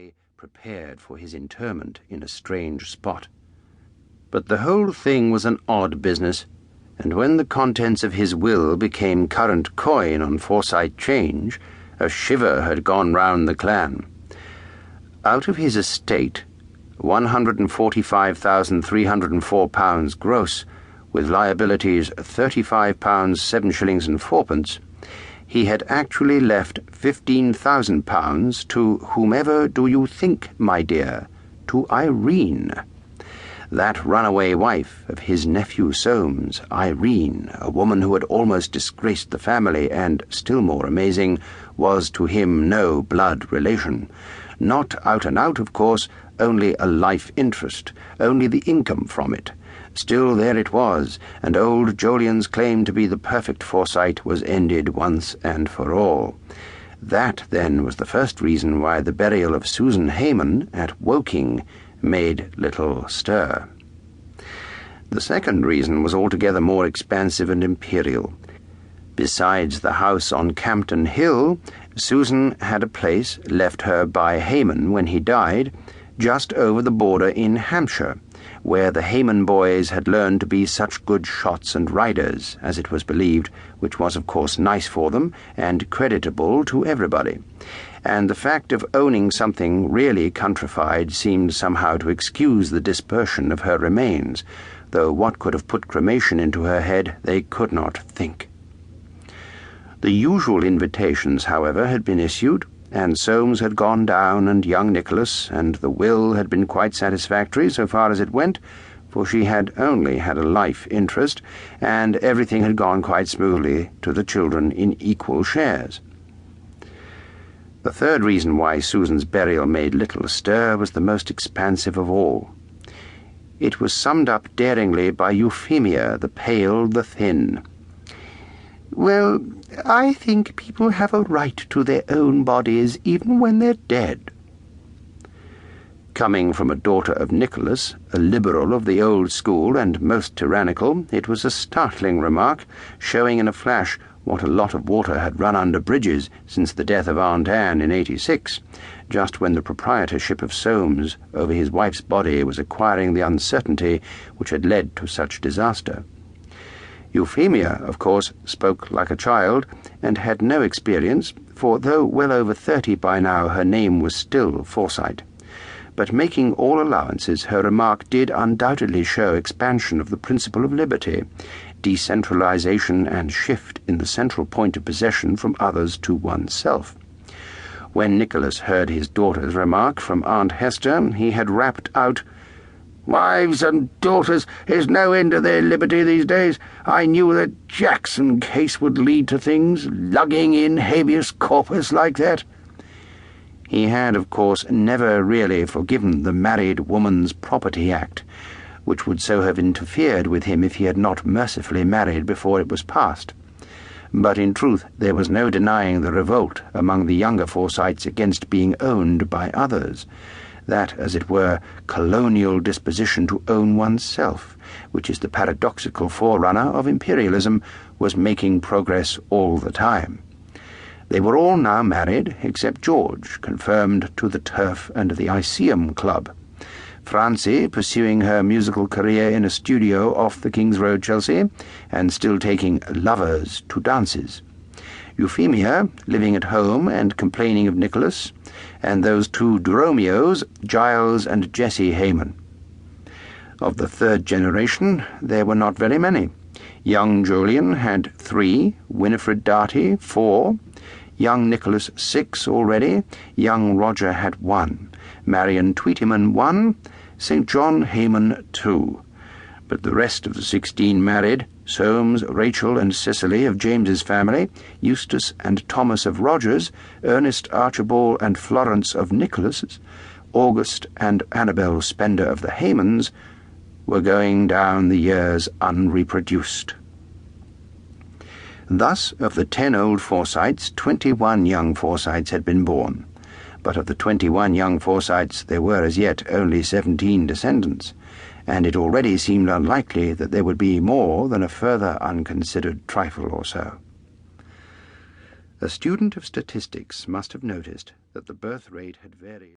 lay prepared for his interment in a strange spot. But the whole thing was an odd business, and when the contents of his will became current coin on Forsyte 'Change, a shiver had gone round the clan. Out of his estate, £145,304 gross, with liabilities £35 7 shillings and 4pence, he had actually left £15,000 to whomever do you think, my dear, to Irene. That runaway wife of his nephew Soames, Irene, a woman who had almost disgraced the family and, still more amazing, was to him no blood relation. Not out and out, of course, only a life interest, only the income from it. Still there it was, and old Jolyon's claim to be the perfect Forsyte was ended once and for all. That, then, was the first reason why the burial of Susan Hayman at Woking made little stir. The second reason was altogether more expansive and imperial. Besides the house on Campden Hill, Susan had a place left her by Hayman when he died, just over the border in Hampshire, where the Hayman boys had learned to be such good shots and riders, as it was believed, which was of course nice for them and creditable to everybody. And the fact of owning something really countrified seemed somehow to excuse the dispersion of her remains, though what could have put cremation into her head they could not think. The usual invitations, however, had been issued, and Soames had gone down, and young Nicholas, and the will had been quite satisfactory so far as it went, for she had only had a life interest, and everything had gone quite smoothly to the children in equal shares. The third reason why Susan's burial made little stir was the most expansive of all. It was summed up daringly by Euphemia, the pale, the thin. "Well, I think people have a right to their own bodies even when they're dead." Coming from a daughter of Nicholas, a liberal of the old school and most tyrannical, it was a startling remark, showing in a flash what a lot of water had run under bridges since the death of Aunt Anne in '86, just when the proprietorship of Soames over his wife's body was acquiring the uncertainty which had led to such disaster. Euphemia, of course, spoke like a child, and had no experience, for though well over 30 by now, her name was still Forsyte. But making all allowances, her remark did undoubtedly show expansion of the principle of liberty, decentralization and shift in the central point of possession from others to oneself. When Nicholas heard his daughter's remark from Aunt Hester, he had rapped out, "Wives and daughters is no end to their liberty these days. I knew that Jackson case would lead to things, lugging in habeas corpus like that." He had, of course, never really forgiven the Married Woman's Property Act, which would so have interfered with him if he had not mercifully married before it was passed. But in truth there was no denying the revolt among the younger Forsytes against being owned by others. That, as it were, colonial disposition to own oneself, which is the paradoxical forerunner of imperialism, was making progress all the time. They were all now married, except George, confirmed to the Turf and the Iseeum Club, Francie pursuing her musical career in a studio off the King's Road, Chelsea, and still taking lovers to dances, Euphemia living at home and complaining of Nicholas, and those two Dromios, Giles and Jessie Hayman. Of the third generation, there were not very many. Young Jolyon had 3, Winifred Darty 4, young Nicholas 6 already, young Roger had 1, Marion Tweetyman 1, St. John Hayman 2. But the rest of the 16 married, Soames, Rachel and Cicely of James's family, Eustace and Thomas of Roger's, Ernest, Archibald and Florence of Nicholas's, August and Annabel Spender of the Haymans, were going down the years unreproduced. Thus, of the 10 old Forsytes, 21 young Forsytes had been born, but of the 21 young Forsytes there were as yet only 17 descendants, and it already seemed unlikely that there would be more than a further unconsidered trifle or so. A student of statistics must have noticed that the birth rate had varied.